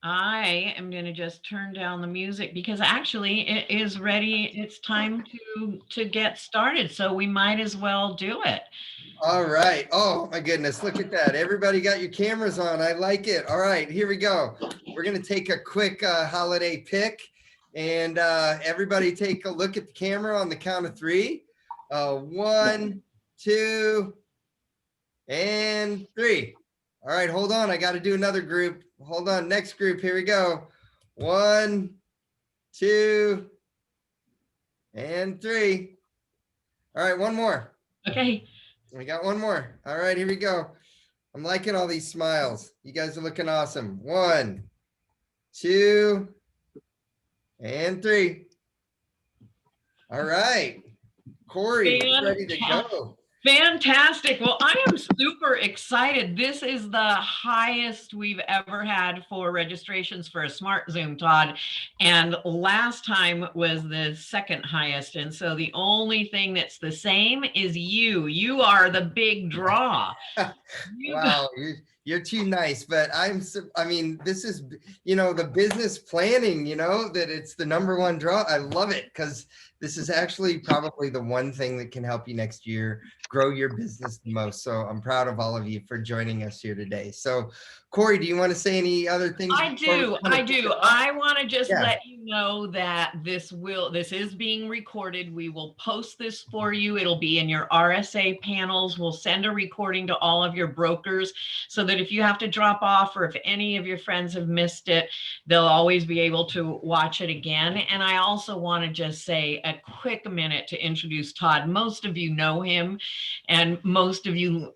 I am going to just turn down the music because actually it is ready. It's time to get started. So we might as well do it. All right. Oh my goodness, look at that. Everybody got your cameras on. I like it. All right, here we go. We're going to take a quick holiday pick, and everybody take a look at the camera on the count of three. One, two, and three. All right, hold on. I got to do another group. Hold on. Next group. Here we go. One, two, and three. All right, one more. Okay. We got one more. All right, here we go. I'm liking all these smiles. You guys are looking awesome. One, two, and three. All right. Corey, we're ready to go. Fantastic. Well, I am super excited. This is the highest we've ever had for registrations for a Smart Zoom, Todd. And last time was the second highest. And so the only thing that's the same is you. You are the big draw. Wow, you're too nice, but I mean, this is, the business planning, that it's the number one draw. I love it because this is actually probably the one thing that can help you next year grow your business the most. So I'm proud of all of you for joining us here today. So Corey, do you want to say any other things I before we do. kind of I kick it do. off? I want to just Yeah. let you know that this is being recorded. We will post this for you. It'll be in your RSA panels. We'll send a recording to all of your brokers so that if you have to drop off or if any of your friends have missed it, they'll always be able to watch it again. And I also want to just say a quick minute to introduce Todd. Most of you know him, and most of you,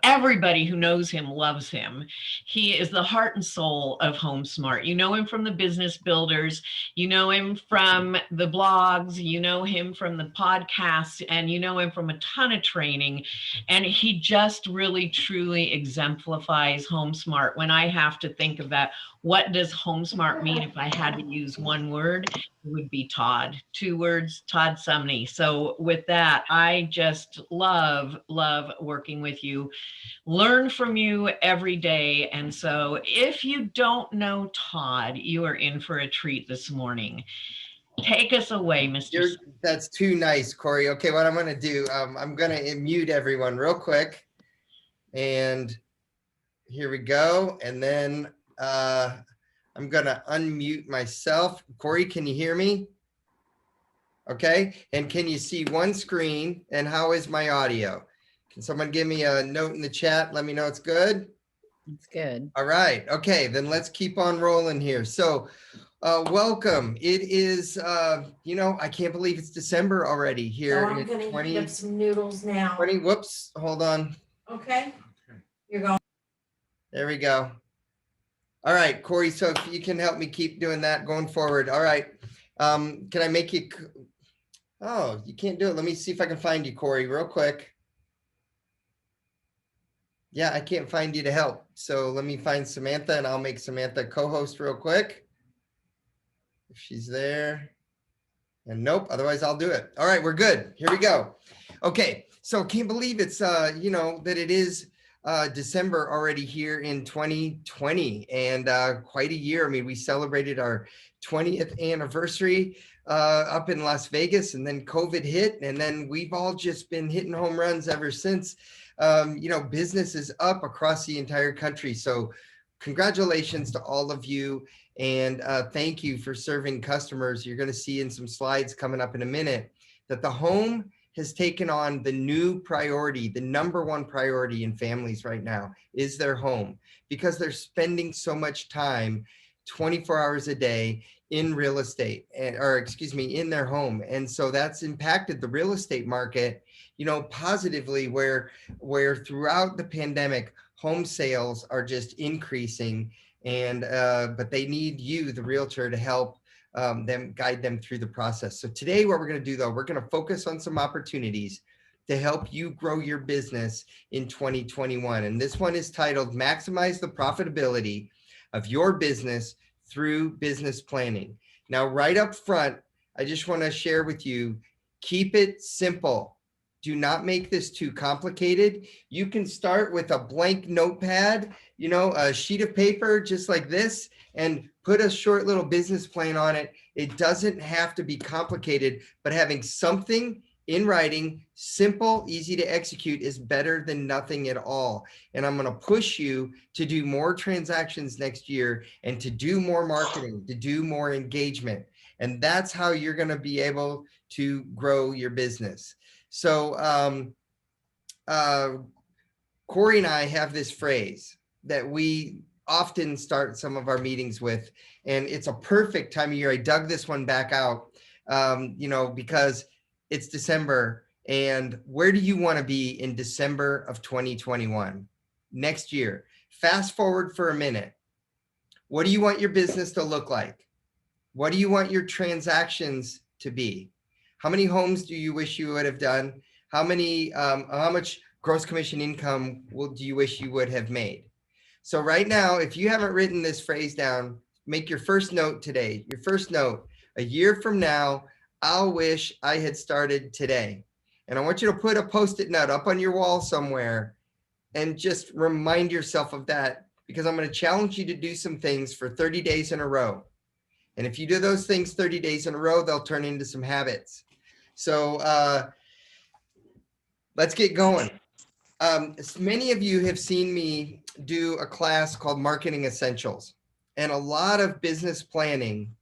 everybody who knows him loves him. He is the heart and soul of HomeSmart. You know him from the business builders, you know him from the blogs, you know him from the podcasts, and you know him from a ton of training. And he just really, truly exemplifies HomeSmart. When I have to think of that, what does HomeSmart mean if I had to use one word? It would be Todd. Two words, Todd Sumney. So with that, I just love working with you, learn from you every day. And so if you don't know Todd, you are in for a treat this morning. Take us away, Mr. That's too nice, Corey. Okay, what I'm going to do, I'm going to mute everyone real quick. And here we go. And then I'm going to unmute myself. Corey, can you hear me? Okay. And can you see one screen? And how is my audio? Can someone give me a note in the chat? Let me know it's good. It's good. All right. Okay, then let's keep on rolling here. So welcome. It is, I can't believe it's December already here. So I'm going to heat up some noodles now. 20, whoops, hold on. Okay. You're going. There we go. All right, Corey, so if you can help me keep doing that going forward. All right. Can I make you, oh, you can't do it. Let me see if I can find you, Corey, real quick. Yeah, I can't find you to help. So let me find Samantha and I'll make Samantha co-host real quick. If she's there. And nope, otherwise I'll do it. All right, we're good. Here we go. Okay, so can't believe it's, that it is December already here in 2020 and quite a year. I mean, we celebrated our 20th anniversary up in Las Vegas and then COVID hit. And then we've all just been hitting home runs ever since. Business is up across the entire country. So congratulations to all of you. And thank you for serving customers. You're going to see in some slides coming up in a minute that the home has taken on the new priority. The number one priority in families right now is their home because they're spending so much time 24 hours a day in real estate in their home. And so that's impacted the real estate market, positively where throughout the pandemic, home sales are just increasing. And but they need you, the realtor, to help them, guide them through the process. So today what we're going to do, though, we're going to focus on some opportunities to help you grow your business in 2021. And this one is titled Maximize the Profitability of Your Business Through Business Planning. Now, right up front, I just want to share with you, keep it simple. Do not make this too complicated. You can start with a blank notepad, you know, a sheet of paper just like this, and put a short little business plan on it. It doesn't have to be complicated, but having something in writing, simple, easy to execute is better than nothing at all. And I'm going to push you to do more transactions next year and to do more marketing, to do more engagement. And that's how you're going to be able to grow your business. So Corey and I have this phrase that we often start some of our meetings with, and it's a perfect time of year. I dug this one back out, you know, because it's December, and where do you want to be in December of 2021? Next year. Fast forward for a minute. What do you want your business to look like? What do you want your transactions to be? How many homes do you wish you would have done? How much gross commission income do you wish you would have made? So right now, if you haven't written this phrase down, make your first note today. Your first note, a year from now, I'll wish I had started today. And I want you to put a Post-it note up on your wall somewhere and just remind yourself of that, because I'm going to challenge you to do some things for 30 days in a row. And if you do those things 30 days in a row, they'll turn into some habits. So let's get going. Many of you have seen me do a class called Marketing Essentials. And a lot of business planning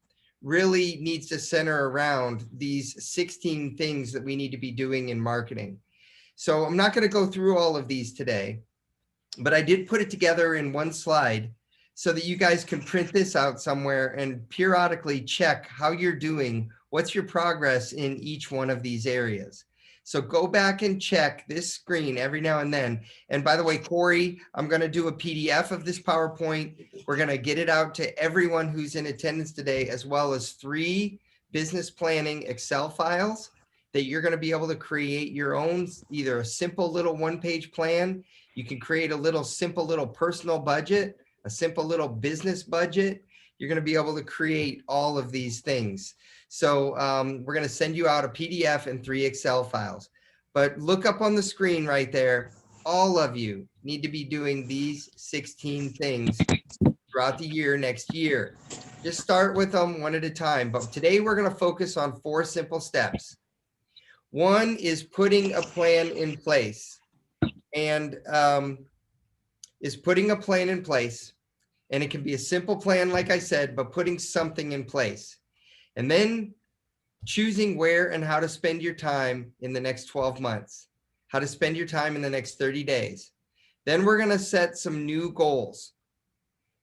really needs to center around these 16 things that we need to be doing in marketing. So I'm not going to go through all of these today, but I did put it together in one slide so that you guys can print this out somewhere and periodically check how you're doing, what's your progress in each one of these areas. So go back and check this screen every now and then. And by the way, Corey, I'm going to do a PDF of this PowerPoint. We're going to get it out to everyone who's in attendance today, as well as 3 business planning Excel files that you're going to be able to create your own, either a simple little one-page plan. You can create a simple little personal budget, a simple little business budget. You're going to be able to create all of these things. So we're going to send you out a PDF and 3 Excel files. But look up on the screen right there. All of you need to be doing these 16 things throughout the year next year. Just start with them one at a time. But today we're going to focus on 4 simple steps. One is putting a plan in place. And And it can be a simple plan, like I said, but putting something in place. And then choosing where and how to spend your time in the next 12 months, how to spend your time in the next 30 days. Then we're going to set some new goals.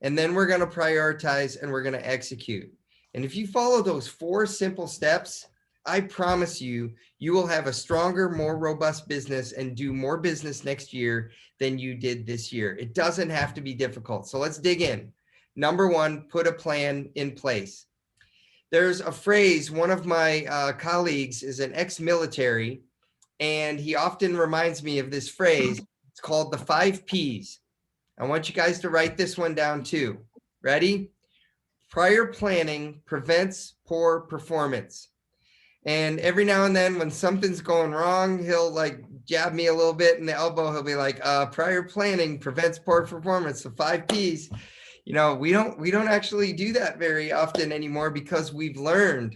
And then we're going to prioritize and we're going to execute. And if you follow those 4 simple steps, I promise you, you will have a stronger, more robust business and do more business next year than you did this year. It doesn't have to be difficult. So let's dig in. Number 1, put a plan in place. There's a phrase, one of my colleagues is an ex-military, and he often reminds me of this phrase. It's called the 5 Ps. I want you guys to write this one down too. Ready? Prior planning prevents poor performance. And every now and then when something's going wrong, he'll like jab me a little bit in the elbow. He'll be like, prior planning prevents poor performance. The 5 Ps. You know, we don't actually do that very often anymore, because we've learned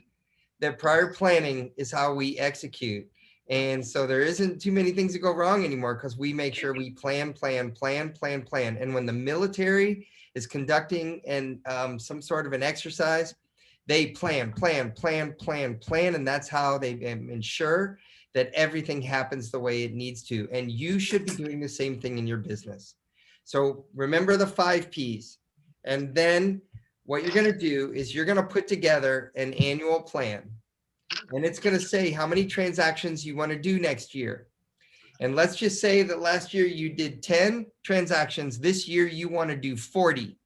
that prior planning is how we execute. And so there isn't too many things that go wrong anymore, because we make sure we plan. And when the military is conducting some sort of an exercise, they plan. And that's how they ensure that everything happens the way it needs to. And you should be doing the same thing in your business. So remember the 5 Ps. And then what you're going to do is you're going to put together an annual plan. And it's going to say how many transactions you want to do next year. And let's just say that last year you did 10 transactions. This year you want to do 40.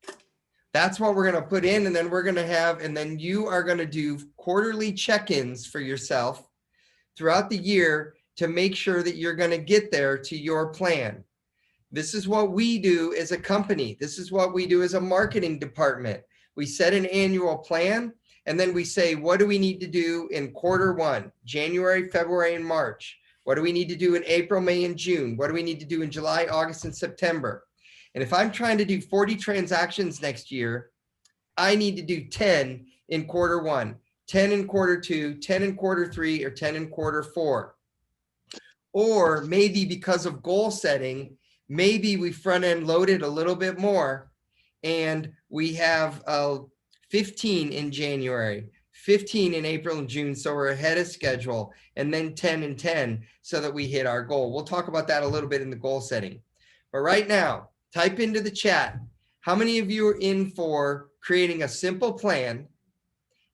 That's what we're going to put in. And then you are going to do quarterly check-ins for yourself throughout the year to make sure that you're going to get there to your plan. This is what we do as a company. This is what we do as a marketing department. We set an annual plan, and then we say, what do we need to do in quarter 1, January, February, and March? What do we need to do in April, May, and June? What do we need to do in July, August, and September? And if I'm trying to do 40 transactions next year, I need to do 10 in quarter one, 10 in quarter two, 10 in quarter three, or 10 in quarter four. Or maybe because of goal setting, maybe we front end loaded a little bit more and we have 15 in January, 15 in April and June. So we're ahead of schedule, and then 10 and 10 so that we hit our goal. We'll talk about that a little bit in the goal setting. But right now, type into the chat, how many of you are in for creating a simple plan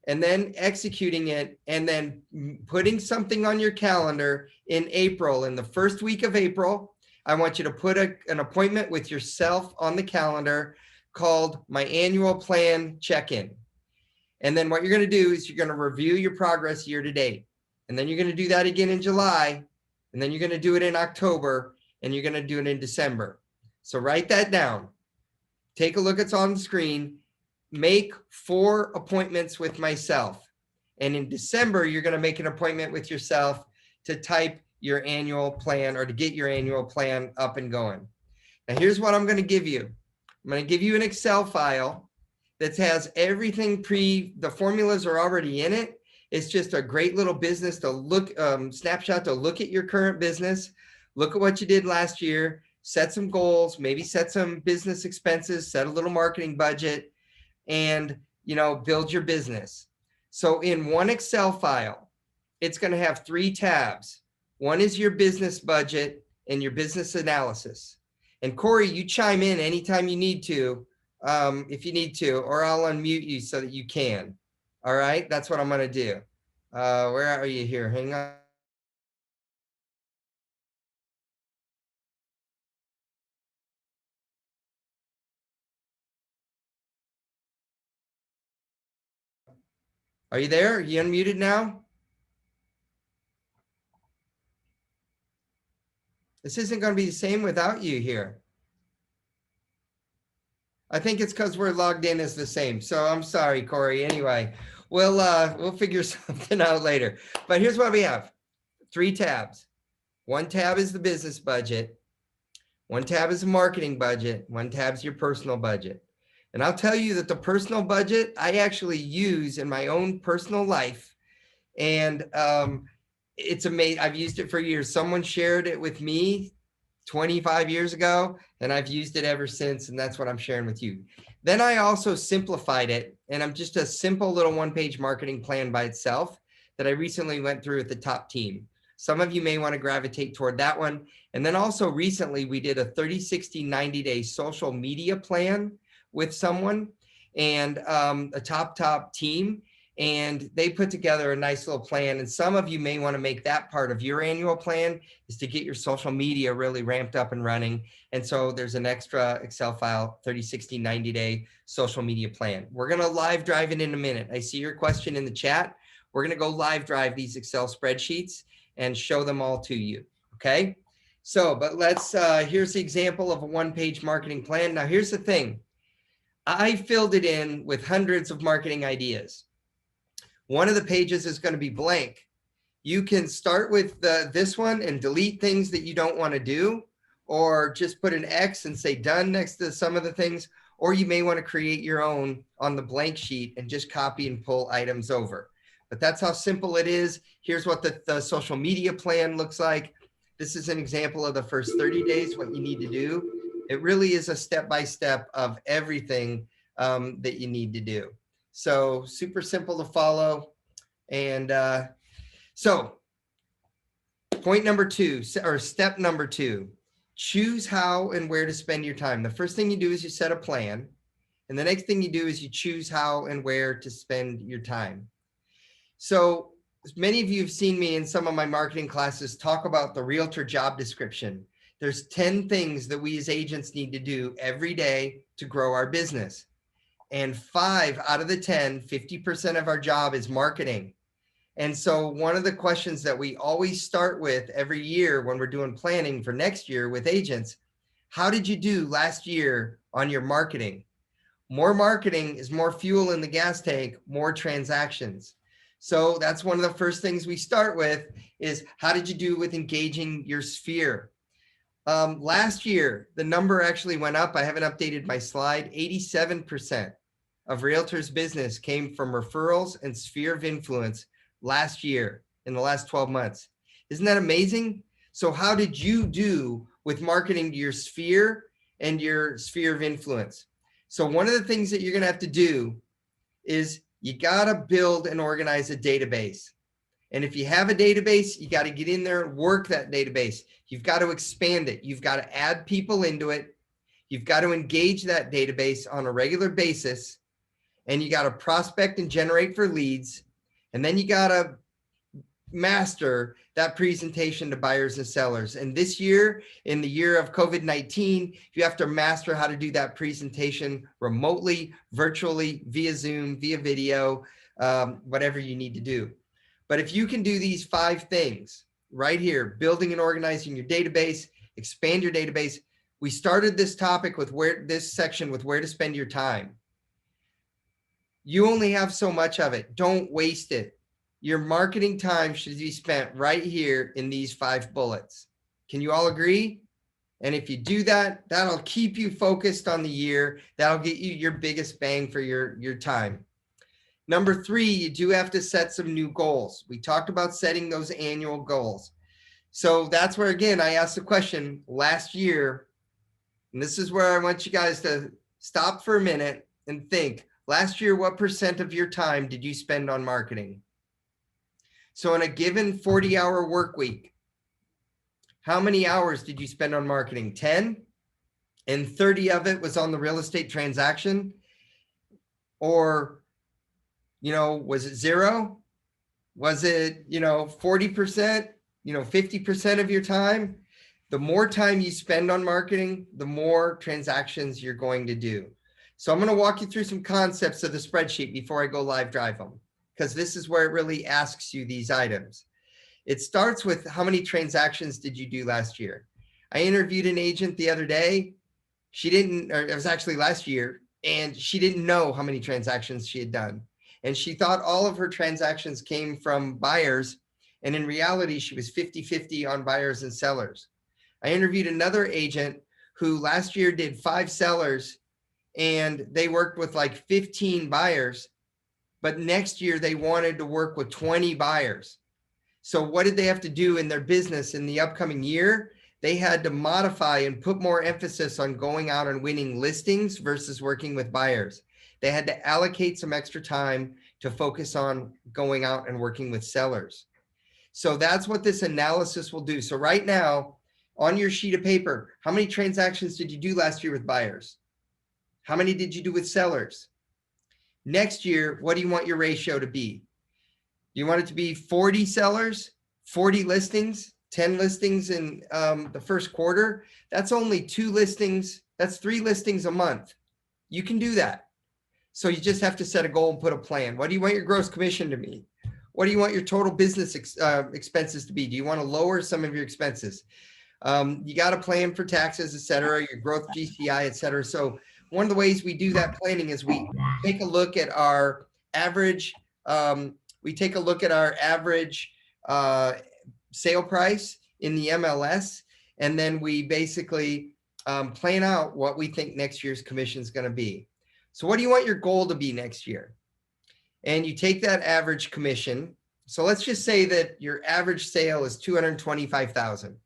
and then executing it and then putting something on your calendar in April, in the first week of April? I want you to put an appointment with yourself on the calendar called my annual plan check-in. And then what you're going to do is you're going to review your progress year to date. And then you're going to do that again in July. And then you're going to do it in October. And you're going to do it in December. So write that down. Take a look. It's on the screen. Make 4 appointments with myself. And in December, you're going to make an appointment with yourself to type your annual plan or to get your annual plan up and going. Now, here's what I'm going to give you. I'm going to give you an Excel file that has everything the formulas are already in it. It's just a great little business to look, snapshot to look at your current business, look at what you did last year, set some goals, maybe set some business expenses, set a little marketing budget, and, build your business. So in one Excel file, it's going to have 3 tabs. One is your business budget and your business analysis. And Corey, you chime in anytime you need to, if you need to, or I'll unmute you so that you can. All right, that's what I'm going to do. Where are you here? Hang on. Are you there? Are you unmuted now? This isn't going to be the same without you here. I think it's because we're logged in as the same. So I'm sorry, Corey. Anyway, we'll figure something out later. But here's what we have. 3 tabs. 1 tab is the business budget. 1 tab is the marketing budget. 1 tab is your personal budget. And I'll tell you that the personal budget I actually use in my own personal life. And it's amazing. I've used it for years. Someone shared it with me 25 years ago, and I've used it ever since. And that's what I'm sharing with you. Then I also simplified it. And I'm just a simple little 1-page marketing plan by itself that I recently went through with the top team. Some of you may want to gravitate toward that one. And then also recently we did a 30, 60, 90-day social media plan with someone and a top team. And they put together a nice little plan. And some of you may want to make that part of your annual plan, is to get your social media really ramped up and running. And so there's an extra Excel file, 30, 60, 90-day social media plan. We're going to live drive it in a minute. I see your question in the chat. We're going to go live drive these Excel spreadsheets and show them all to you. Okay. So, but let's, here's the example of a 1-page marketing plan. Now, here's the thing. I filled it in with hundreds of marketing ideas. One of the pages is going to be blank. You can start with this one and delete things that you don't want to do, or just put an X and say done next to some of the things, or you may want to create your own on the blank sheet and just copy and pull items over. But that's how simple it is. Here's what the social media plan looks like. This is an example of the first 30 days, what you need to do. It really is a step-by-step of everything that you need to do. So super simple to follow. And so point number 2, or step number 2, choose how and where to spend your time. The first thing you do is you set a plan. And the next thing you do is you choose how and where to spend your time. So many of you have seen me in some of my marketing classes talk about the realtor job description. There's 10 things that we as agents need to do every day to grow our business. And 5 out of the 10, 50% of our job is marketing. And so one of the questions that we always start with every year when we're doing planning for next year with agents, how did you do last year on your marketing? More marketing is more fuel in the gas tank, more transactions. So that's one of the first things we start with is how did you do with engaging your sphere? Last year, the number actually went up. I haven't updated my slide. 87% of realtors' business came from referrals and sphere of influence last year in the last 12 months. Isn't that amazing? So how did you do with marketing to your sphere and your sphere of influence? So one of the things that you're going to have to do is you got to build and organize a database. And if you have a database, you got to get in there and work that database. You've got to expand it. You've got to add people into it. You've got to engage that database on a regular basis. And you got to prospect and generate for leads. And then you got to master that presentation to buyers and sellers. And this year, in the year of COVID-19, you have to master how to do that presentation remotely, virtually, via Zoom, via video, whatever you need to do. But if you can do these 5 things right here, building and organizing your database, expand your database. We started this topic with this section with where to spend your time. You only have so much of it. Don't waste it. Your marketing time should be spent right here in these 5 bullets. Can you all agree? And if you do that, that'll keep you focused on the year. That'll get you your biggest bang for your time. Number 3, you do have to set some new goals. We talked about setting those annual goals. So that's where, again, I asked the question last year, and this is where I want you guys to stop for a minute and think, last year, what % of your time did you spend on marketing? So in a given 40-hour work week, how many hours did you spend on marketing? 10? And 30 of it was on the real estate transaction? Or, was it 0? Was it, 40%, 50% of your time? The more time you spend on marketing, the more transactions you're going to do. So I'm going to walk you through some concepts of the spreadsheet before I go live drive them, because this is where it really asks you these items. It starts with how many transactions did you do last year? I interviewed an agent the other day. It was actually last year, and she didn't know how many transactions she had done. And she thought all of her transactions came from buyers. And in reality, she was 50-50 on buyers and sellers. I interviewed another agent who last year did 5 sellers, and they worked with like 15 buyers. But next year they wanted to work with 20 buyers. So what did they have to do in their business in the upcoming year? They had to modify and put more emphasis on going out and winning listings versus working with buyers. They had to allocate some extra time to focus on going out and working with sellers. So that's what this analysis will do. So right now on your sheet of paper, how many transactions did you do last year with buyers? How many did you do with sellers? Next year, what do you want your ratio to be? Do you want it to be 40 sellers, 40 listings, 10 listings in the first quarter? That's only 2 listings. That's 3 listings a month. You can do that. So you just have to set a goal and put a plan. What do you want your gross commission to be? What do you want your total business expenses to be? Do you want to lower some of your expenses? You got to plan for taxes, et cetera, your growth GCI, et cetera. So one of the ways we do that planning is we take a look at our average, sale price in the MLS, and then we basically plan out what we think next year's commission is going to be. So what do you want your goal to be next year? And you take that average commission. So let's just say that your average sale is $225,000.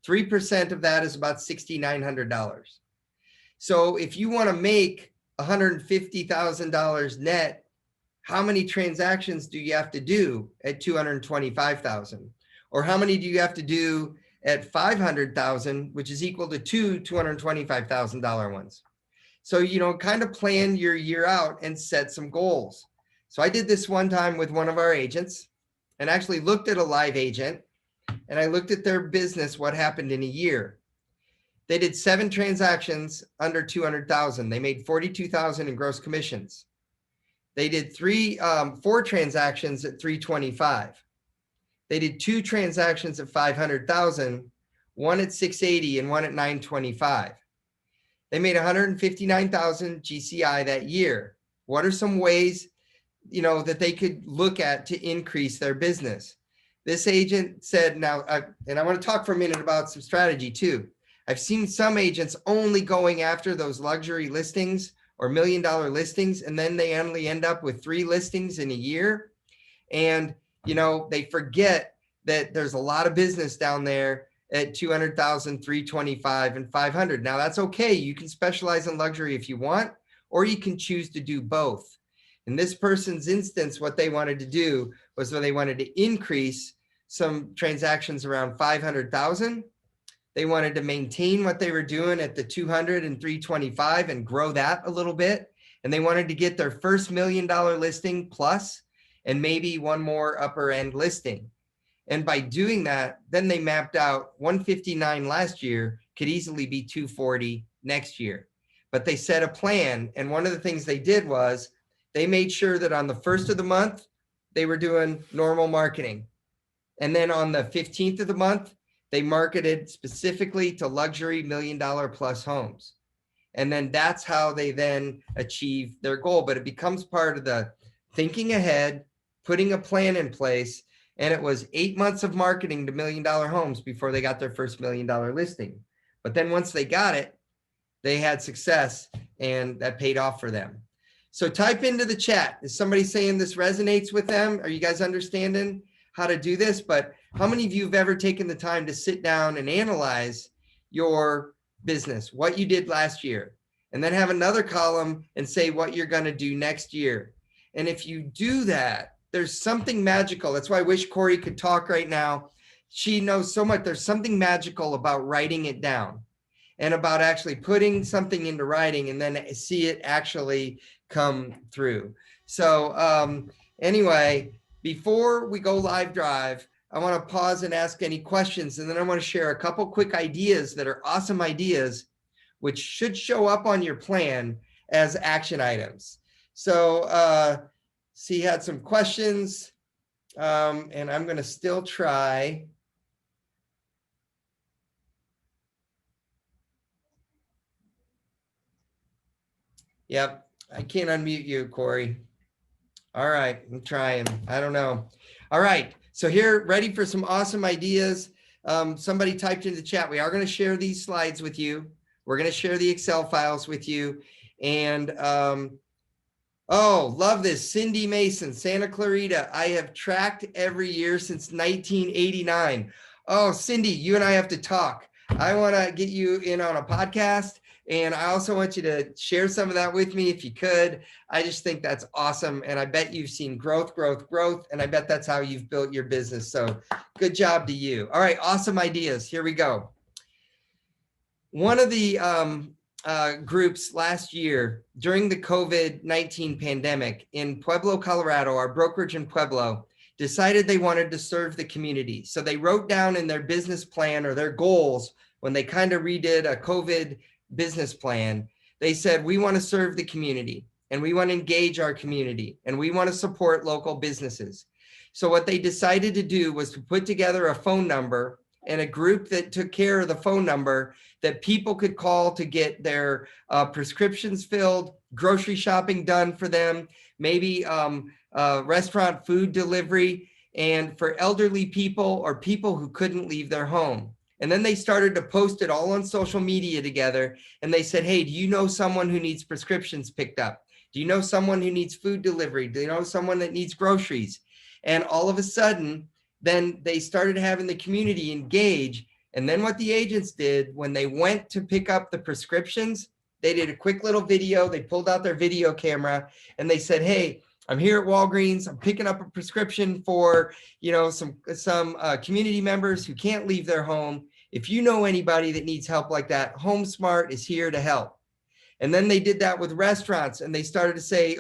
3% of that is about $6,900. So if you want to make $150,000 net, how many transactions do you have to do at $225,000? Or how many do you have to do at $500,000, which is equal to 2 $225,000 ones? So, kind of plan your year out and set some goals. So I did this one time with one of our agents and actually looked at a live agent, and I looked at their business, what happened in a year. They did 7 transactions under 200,000. They made 42,000 in gross commissions. They did 4 transactions at 325. They did 2 transactions at 500,000, one at 680 and one at 925. They made 159,000 GCI that year. What are some ways that they could look at to increase their business. This agent said, now, and I want to talk for a minute about some strategy too. I've seen some agents only going after those luxury listings or $1 million listings, and then they only end up with 3 listings in a year. And, they forget that there's a lot of business down there at 200,000, 325, and 500. Now that's okay. You can specialize in luxury if you want, or you can choose to do both. In this person's instance, what they wanted to do was they wanted to increase some transactions around 500,000. They wanted to maintain what they were doing at the 200 and 325 and grow that a little bit. And they wanted to get their first $1 million listing plus, and maybe one more upper end listing. And by doing that, then they mapped out 159 last year could easily be 240 next year. But they set a plan. And one of the things they did was they made sure that on the first of the month, they were doing normal marketing. And then on the 15th of the month, they marketed specifically to luxury $1 million plus homes. And then that's how they then achieve their goal. But it becomes part of the thinking ahead, putting a plan in place. And it was 8 months of marketing to $1 million homes before they got their first $1 million listing. But then once they got it, they had success, and that paid off for them. So type into the chat. Is somebody saying this resonates with them? Are you guys understanding how to do this? But how many of you have ever taken the time to sit down and analyze your business, what you did last year, and then have another column and say what you're going to do next year? And if you do that, there's something magical. That's why I wish Corey could talk right now. She knows so much. There's something magical about writing it down and about actually putting something into writing and then see it actually come through. So anyway, before we go live drive, I want to pause and ask any questions. And then I want to share a couple quick ideas that are awesome ideas, which should show up on your plan as action items. So see, had some questions, and I'm going to still try. Yep, I can't unmute you, Corey. All right, I'm trying. I don't know. All right, so here, ready for some awesome ideas. Somebody typed in the chat. We are going to share these slides with you. We're going to share the Excel files with you. And oh, love this. Cindy Mason, Santa Clarita. I have tracked every year since 1989. Oh, Cindy, you and I have to talk. I want to get you in on a podcast. And I also want you to share some of that with me if you could. I just think that's awesome. And I bet you've seen growth. And I bet that's how you've built your business. So good job to you. All right, awesome ideas. Here we go. One of the groups last year during the COVID-19 pandemic in Pueblo, Colorado, our brokerage in Pueblo, decided they wanted to serve the community. So they wrote down in their business plan or their goals when they kind of redid a COVID business plan, they said, we want to serve the community and we want to engage our community and we want to support local businesses. So what they decided to do was to put together a phone number and a group that took care of the phone number that people could call to get their prescriptions filled, grocery shopping done for them, maybe restaurant food delivery, and for elderly people or people who couldn't leave their home. And then they started to post it all on social media together. And they said, hey, do you know someone who needs prescriptions picked up? Do you know someone who needs food delivery? Do you know someone that needs groceries? And all of a sudden, then they started having the community engage. And then what the agents did when they went to pick up the prescriptions, they did a quick little video. They pulled out their video camera and they said, hey, I'm here at Walgreens. I'm picking up a prescription for, some community members who can't leave their home. If you know anybody that needs help like that, HomeSmart is here to help. And then they did that with restaurants and they started to say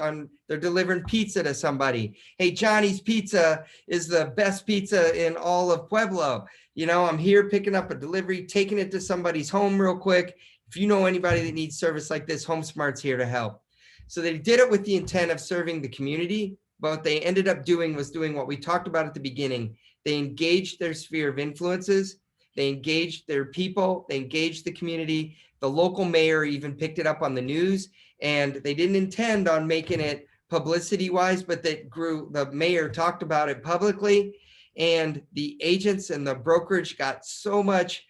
they're delivering pizza to somebody. Hey, Johnny's Pizza is the best pizza in all of Pueblo. I'm here picking up a delivery, taking it to somebody's home real quick. If you know anybody that needs service like this, HomeSmart's here to help. So they did it with the intent of serving the community, but what they ended up doing was doing what we talked about at the beginning. They engaged their sphere of influences. They engaged their people. They engaged the community. The local mayor even picked it up on the news, and they didn't intend on making it publicity wise, but that grew, the mayor talked about it publicly, and the agents and the brokerage got so much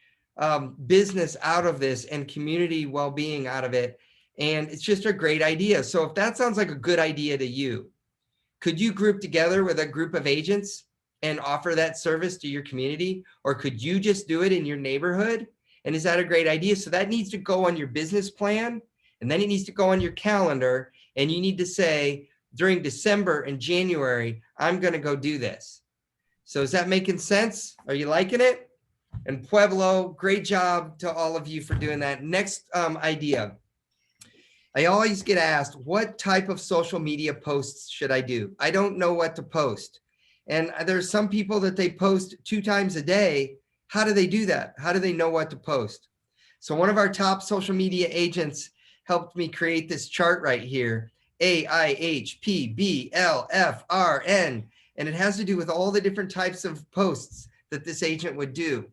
business out of this and community well-being out of it. And it's just a great idea. So if that sounds like a good idea to you, could you group together with a group of agents and offer that service to your community? Or could you just do it in your neighborhood? And is that a great idea? So that needs to go on your business plan, and then it needs to go on your calendar. And you need to say, during December and January, I'm going to go do this. So is that making sense? Are you liking it? And Pueblo, great job to all of you for doing that. Next idea. I always get asked, what type of social media posts should I do? I don't know what to post. And there's some people that they post 2 times a day. How do they do that? How do they know what to post? So one of our top social media agents helped me create this chart right here, AIHPBLFRN. And it has to do with all the different types of posts that this agent would do.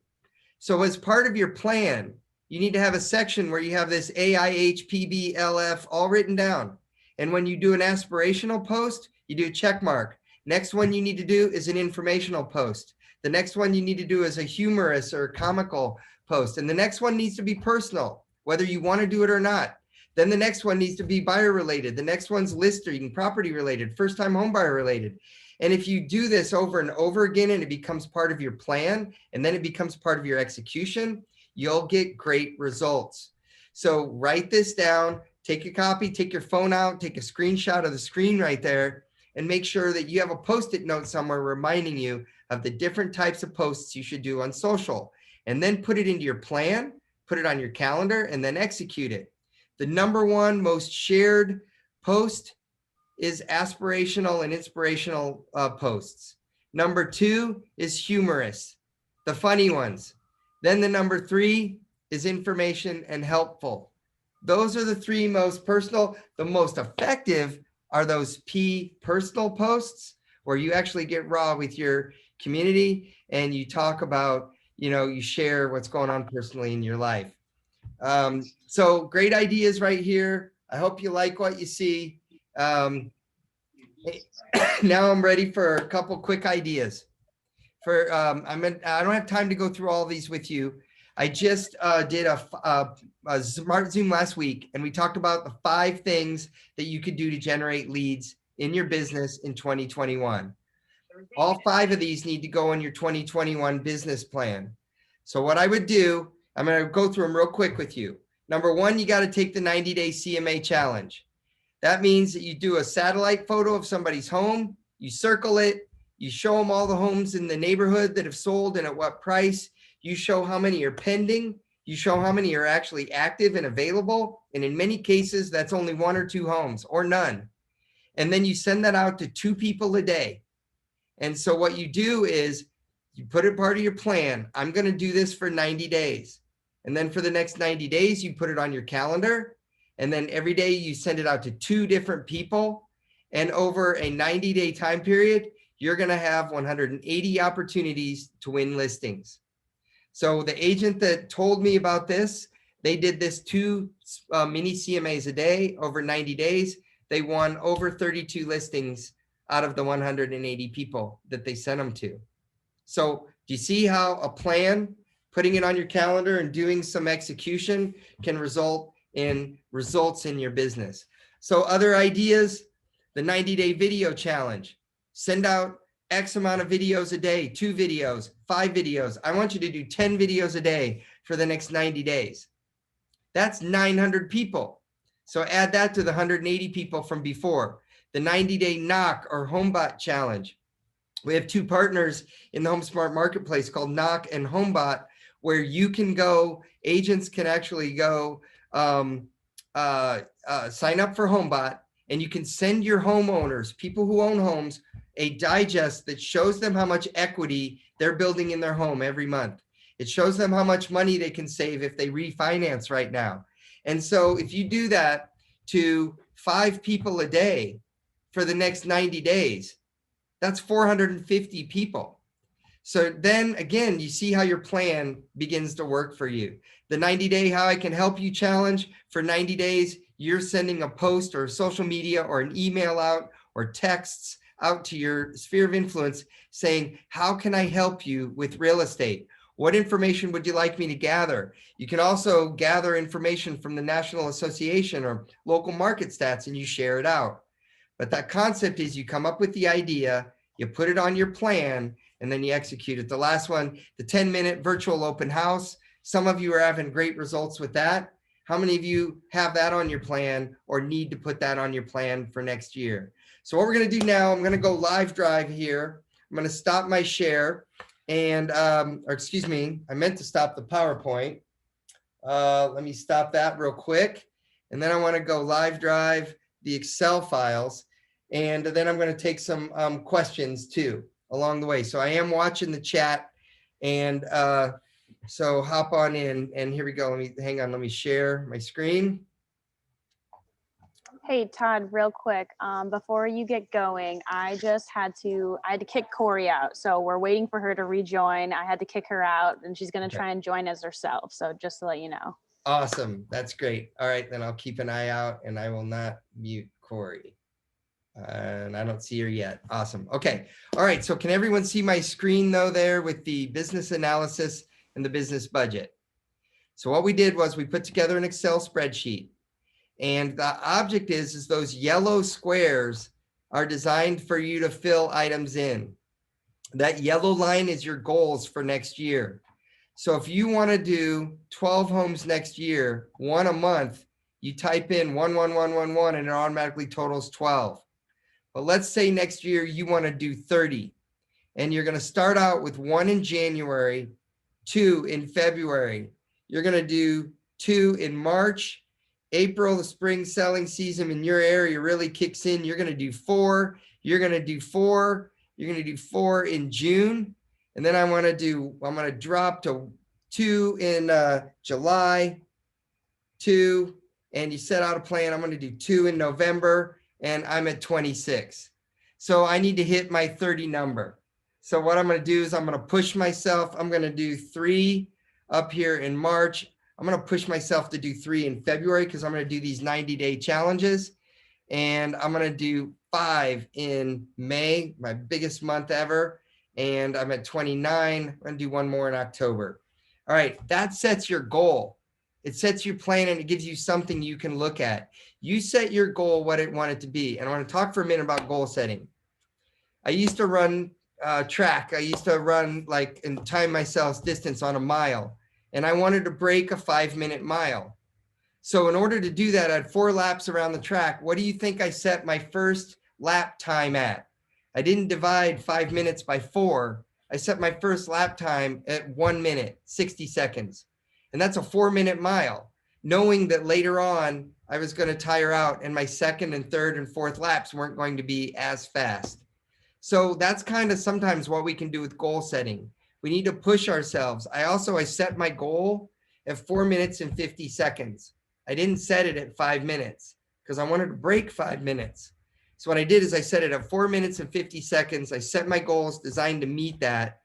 So as part of your plan, you need to have a section where you have this AIHPBLF all written down. And when you do an aspirational post, you do a check mark. Next one you need to do is an informational post. The next one you need to do is a humorous or comical post. And the next one needs to be personal, whether you want to do it or not. Then the next one needs to be buyer related. The next one's listing, property related, first time home buyer related. And if you do this over and over again and it becomes part of your plan, and then it becomes part of your execution, you'll get great results. So write this down, take a copy, take your phone out, take a screenshot of the screen right there, and make sure that you have a Post-it note somewhere reminding you of the different types of posts you should do on social. And then put it into your plan, put it on your calendar, and then execute it. The number one most shared post is aspirational and inspirational posts. Number 2 is humorous, the funny ones. Then the number 3 is information and helpful. Those are the 3 most personal. The most effective are those P personal posts, where you actually get raw with your community and you talk about, you share what's going on personally in your life. So great ideas right here. I hope you like what you see. Now I'm ready for a couple quick ideas. I don't have time to go through all these with you. I just did a Smart Zoom last week, and we talked about the 5 things that you could do to generate leads in your business in 2021. All 5 of these need to go in your 2021 business plan. So what I would do, I'm going to go through them real quick with you. Number 1, you got to take the 90-day CMA challenge. That means that you do a satellite photo of somebody's home, you circle it, you show them all the homes in the neighborhood that have sold and at what price. You show how many are pending. You show how many are actually active and available. And in many cases, that's only 1 or 2 homes or none. And then you send that out to 2 people a day. And so what you do is you put it part of your plan. I'm going to do this for 90 days. And then for the next 90 days, you put it on your calendar. And then every day you send it out to 2 different people. And over a 90-day time period, you're going to have 180 opportunities to win listings. So the agent that told me about this, they did this 2 mini CMAs a day over 90 days. They won over 32 listings out of the 180 people that they sent them to. So do you see how a plan, putting it on your calendar and doing some execution can result in results in your business? So other ideas, the 90-day video challenge. Send out X amount of videos a day, 2 videos, 5 videos. I want you to do 10 videos a day for the next 90 days. That's 900 people. So add that to the 180 people from before. The 90-day knock or HomeBot challenge. We have 2 partners in the HomeSmart marketplace called Knock and HomeBot, where you can go, agents can actually go sign up for HomeBot, and you can send your homeowners, people who own homes, a digest that shows them how much equity they're building in their home every month. It shows them how much money they can save if they refinance right now. And so if you do that to 5 people a day for the next 90 days, that's 450 people. So then again, you see how your plan begins to work for you. The 90-day How I Can Help You challenge, for 90 days, you're sending a post or social media or an email out or texts out to your sphere of influence saying, how can I help you with real estate? What information would you like me to gather? You can also gather information from the National Association or local market stats and you share it out. But that concept is you come up with the idea, you put it on your plan, and then you execute it. The last one, the 10-minute virtual open house. Some of you are having great results with that. How many of you have that on your plan or need to put that on your plan for next year? So what we're going to do now, I'm going to go live drive here. I'm going to stop my share and, or excuse me, I meant to stop the PowerPoint. Let me stop that real quick. And then I want to go live drive the Excel files. And then I'm going to take some questions too along the way. So I am watching the chat and so hop on in and here we go. Hang on, let me share my screen. Hey, Todd, real quick, before you get going, I had to kick Corey out. So we're waiting for her to rejoin. I had to kick her out and she's going to try and join as herself. So just to let you know. Awesome. That's great. All right, then I'll keep an eye out and I will not mute Corey. And I don't see her yet. Awesome. Okay. All right. So can everyone see my screen though there with the business analysis and the business budget? So what we did was we put together an Excel spreadsheet. And the object is those yellow squares are designed for you to fill items in. That yellow line is your goals for next year. So if you want to do 12 homes next year, one a month, you type in 11111 and it automatically totals 12. But let's say next year you want to do 30 and you're going to start out with 1 in January, 2 in February. You're going to do 2 in March. April, the spring selling season in your area really kicks in. You're going to do 4. You're going to do 4. You're going to do 4 in June. And then I'm going to drop to 2 in July, 2. And you set out a plan. I'm going to do 2 in November and I'm at 26. So I need to hit my 30 number. So what I'm going to do is I'm going to push myself. I'm going to do 3 up here in March. I'm going to push myself to do 3 in February because I'm going to do these 90-day challenges. And I'm going to do 5 in May, my biggest month ever. And I'm at 29. I'm going to do 1 more in October. All right, that sets your goal. It sets your plan and it gives you something you can look at. You set your goal, what it want it to be. And I want to talk for a minute about goal setting. I used to run track. I used to run and time myself distance on a mile. And I wanted to break a 5-minute mile. So in order to do that, I had 4 laps around the track. What do you think I set my first lap time at? I didn't divide 5 minutes by 4. I set my first lap time at 1 minute, 60 seconds. And that's a 4-minute mile, knowing that later on I was going to tire out and my second and third and fourth laps weren't going to be as fast. So that's kind of sometimes what we can do with goal setting. We need to push ourselves. I set my goal at 4 minutes and 50 seconds. I didn't set it at 5 minutes because I wanted to break 5 minutes. So what I did is I set it at 4 minutes and 50 seconds. I set my goals designed to meet that.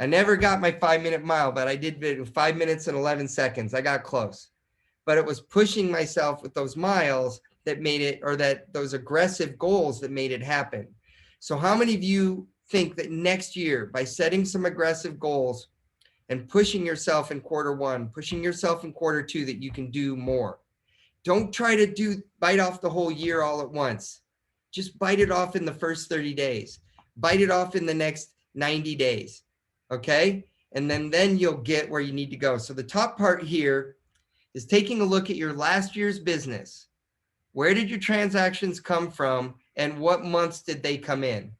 I never got my 5-minute mile, but I did it in 5 minutes and 11 seconds. I got close, but it was pushing myself with those miles that made it, or those aggressive goals that made it happen. So how many of you think that next year, by setting some aggressive goals and pushing yourself in Q1, pushing yourself in Q2, that you can do more? Don't try to bite off the whole year all at once. Just bite it off in the first 30 days. Bite it off in the next 90 days. Okay? And then you'll get where you need to go. So the top part here is taking a look at your last year's business. Where did your transactions come from and what months did they come in?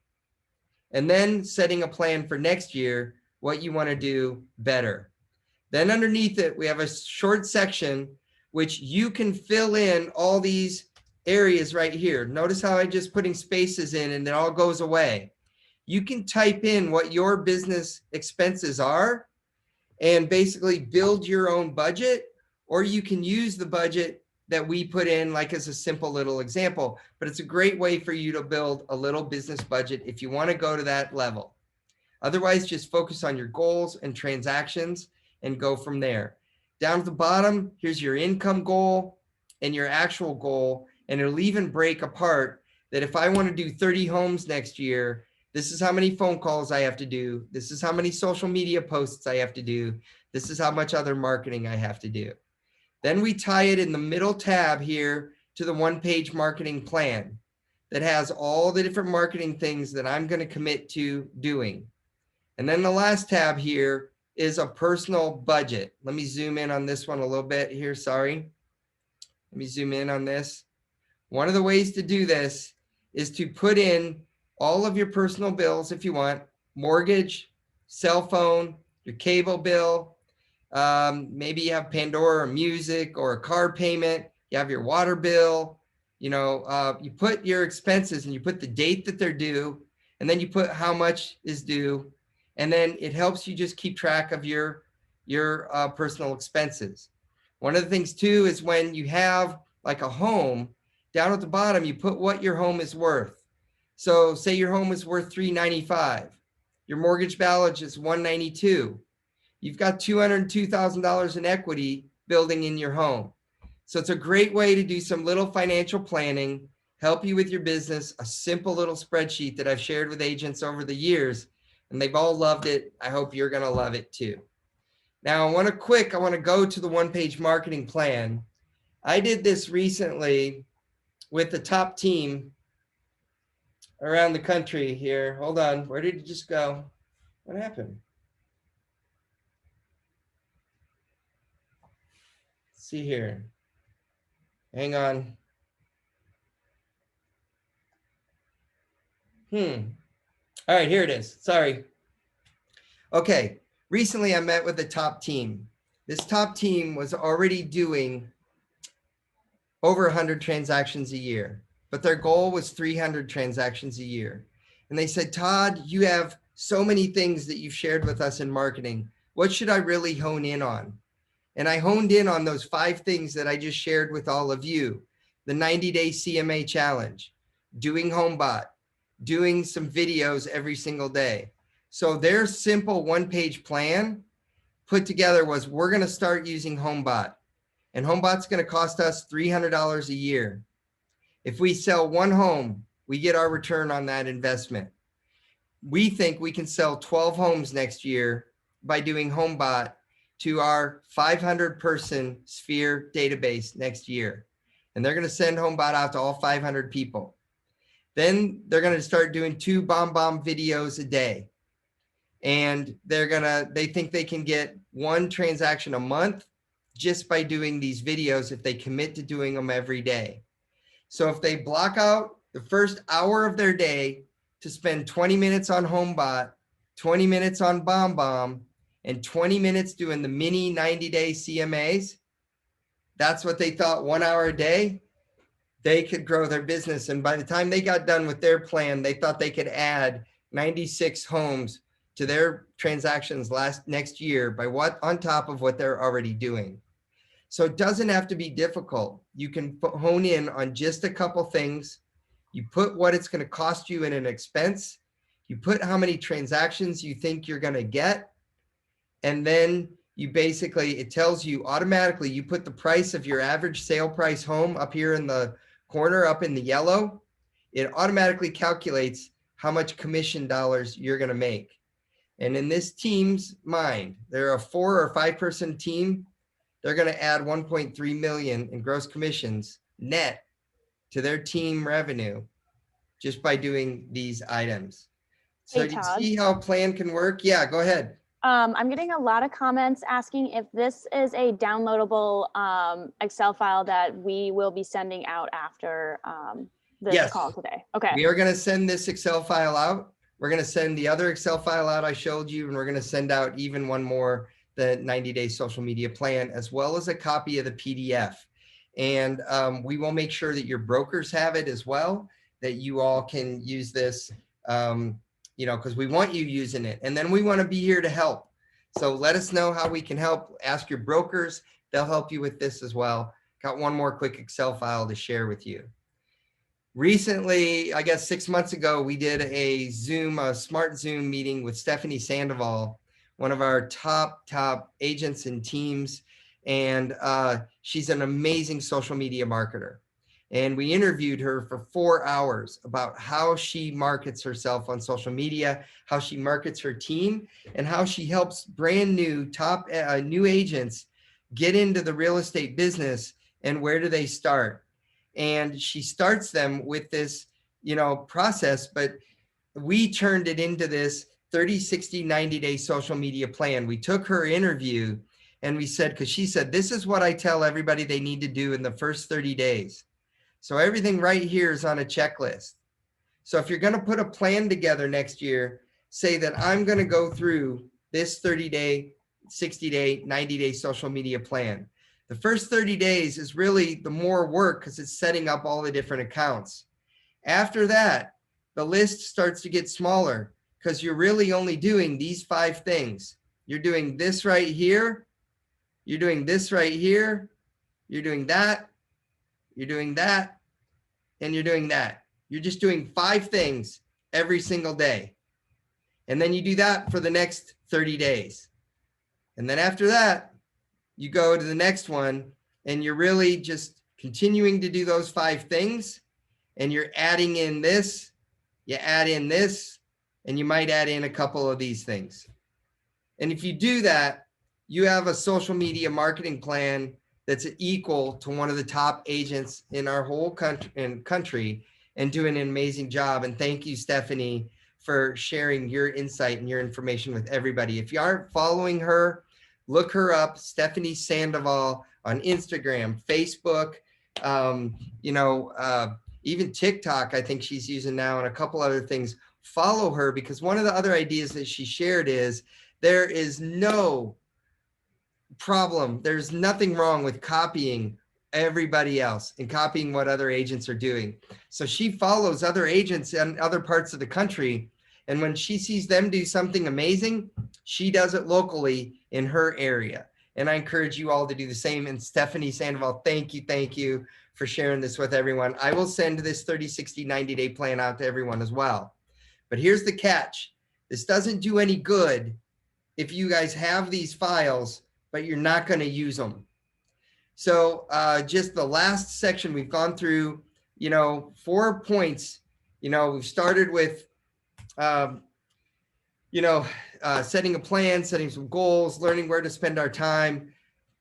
And then setting a plan for next year, what you want to do better. Then underneath it, we have a short section which you can fill in all these areas right here. Notice how I'm just putting spaces in and it all goes away. You can type in what your business expenses are and basically build your own budget, or you can use the budget that we put in as a simple little example, but it's a great way for you to build a little business budget if you want to go to that level. Otherwise, just focus on your goals and transactions and go from there. Down at the bottom, here's your income goal and your actual goal, and it'll even break apart that if I want to do 30 homes next year, this is how many phone calls I have to do. This is how many social media posts I have to do. This is how much other marketing I have to do. Then we tie it in the middle tab here to the one-page marketing plan that has all the different marketing things that I'm going to commit to doing. And then the last tab here is a personal budget. Let me zoom in on this one a little bit here. Sorry. Let me zoom in on this. One of the ways to do this is to put in all of your personal bills if you want, mortgage, cell phone, your cable bill. Maybe you have Pandora or music or a car payment. You have your water bill. You put your expenses and you put the date that they're due, and then you put how much is due. And then it helps you just keep track of your personal expenses. One of the things too is when you have like a home, down at the bottom, you put what your home is worth. So say your home is worth $395. Your mortgage balance is $192. You've got $202,000 in equity building in your home. So it's a great way to do some little financial planning, help you with your business, a simple little spreadsheet that I've shared with agents over the years, and they've all loved it. I hope you're going to love it too. Now, I want to go to the one-page marketing plan. I did this recently with the top team around the country here. Hold on. Where did it just go? What happened? Let's see here. Hang on. All right, here it is. Sorry. Okay. Recently, I met with the top team. This top team was already doing over 100 transactions a year, but their goal was 300 transactions a year. And they said, Todd, you have so many things that you've shared with us in marketing. What should I really hone in on? And I honed in on those 5 things that I just shared with all of you. The 90-day CMA challenge, doing HomeBot, doing some videos every single day. So their simple one-page plan put together was, we're going to start using HomeBot. And HomeBot's going to cost us $300 a year. If we sell one home, we get our return on that investment. We think we can sell 12 homes next year by doing HomeBot to our 500-person Sphere database next year. And they're going to send HomeBot out to all 500 people. Then they're going to start doing 2 bomb videos a day. And they think they can get 1 transaction a month just by doing these videos if they commit to doing them every day. So if they block out the first hour of their day to spend 20 minutes on HomeBot, 20 minutes on BombBomb, and 20 minutes doing the mini 90-day CMAs, that's what they thought, 1 hour a day, they could grow their business. And by the time they got done with their plan, they thought they could add 96 homes to their transactions next year on top of what they're already doing. So it doesn't have to be difficult. You can hone in on just a couple things. You put what it's going to cost you in an expense. You put how many transactions you think you're going to get. And then it tells you automatically, you put the price of your average sale price home up here in the corner, up in the yellow. It automatically calculates how much commission dollars you're going to make. And in this team's mind, they're a 4 or 5 person team. They're going to add 1.3 million in gross commissions net to their team revenue just by doing these items. So Hey, you Todd. see how a plan can work? Yeah, go ahead. I'm getting a lot of comments asking if this is a downloadable Excel file that we will be sending out after this Yes. call today. Okay. We are going to send this Excel file out. We're going to send the other Excel file out I showed you, and we're going to send out even one more, the 90-day social media plan, as well as a copy of the PDF. And we will make sure that your brokers have it as well, that you all can use this, because we want you using it. And then we want to be here to help. So let us know how we can help. Ask your brokers. They'll help you with this as well. Got one more quick Excel file to share with you. Recently, I guess 6 months ago, we did a smart Zoom meeting with Stephanie Sandoval, one of our top agents and teams. And she's an amazing social media marketer. And we interviewed her for 4 hours about how she markets herself on social media, how she markets her team, and how she helps brand new new agents get into the real estate business, and where do they start. And she starts them with this, process, but we turned it into this 30, 60, 90-day social media plan. We took her interview and we said, because she said, this is what I tell everybody they need to do in the first 30 days. So everything right here is on a checklist. So if you're going to put a plan together next year, say that I'm going to go through this 30-day, 60-day, 90-day social media plan. The first 30 days is really the more work because it's setting up all the different accounts. After that, the list starts to get smaller because you're really only doing these 5 things. You're doing this right here. You're doing this right here. You're doing that. You're doing that, and you're doing that. You're just doing 5 things every single day. And then you do that for the next 30 days. And then after that, you go to the next one, and you're really just continuing to do those 5 things, and you're adding in this, you add in this, and you might add in a couple of these things. And if you do that, you have a social media marketing plan that's equal to one of the top agents in our whole country and doing an amazing job. And thank you, Stephanie, for sharing your insight and your information with everybody. If you aren't following her, look her up, Stephanie Sandoval, on Instagram, Facebook, even TikTok, I think she's using now, and a couple other things. Follow her, because one of the other ideas that she shared is there is no problem. There's nothing wrong with copying everybody else and copying what other agents are doing. So she follows other agents in other parts of the country. And when she sees them do something amazing, she does it locally in her area. And I encourage you all to do the same. And Stephanie Sandoval, thank you for sharing this with everyone. I will send this 30, 60, 90-day plan out to everyone as well. But here's the catch. This doesn't do any good if you guys have these files, but you're not going to use them. So just the last section, we've gone through, 4 points. We've started with, setting a plan, setting some goals, learning where to spend our time.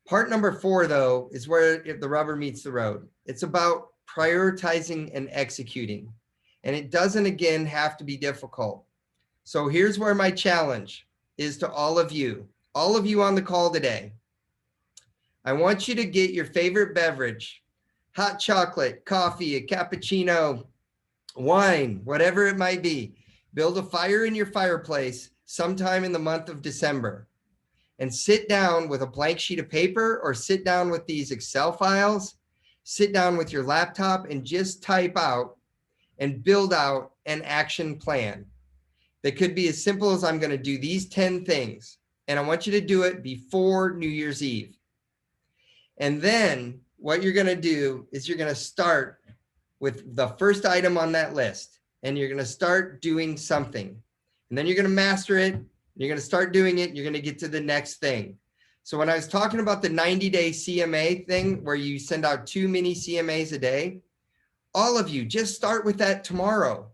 Part number 4, though, is where the rubber meets the road. It's about prioritizing and executing. And it doesn't, again, have to be difficult. So here's where my challenge is to all of you on the call today. I want you to get your favorite beverage, hot chocolate, coffee, a cappuccino, wine, whatever it might be. Build a fire in your fireplace sometime in the month of December, and sit down with a blank sheet of paper, or sit down with these Excel files, sit down with your laptop and just type out and build out an action plan. That could be as simple as, I'm going to do these 10 things. And I want you to do it before New Year's Eve. And then what you're going to do is you're going to start with the first item on that list, and you're going to start doing something. And then you're going to master it. You're going to start doing it. You're going to get to the next thing. So when I was talking about the 90-day CMA thing, where you send out 2 mini CMAs a day, all of you just start with that tomorrow.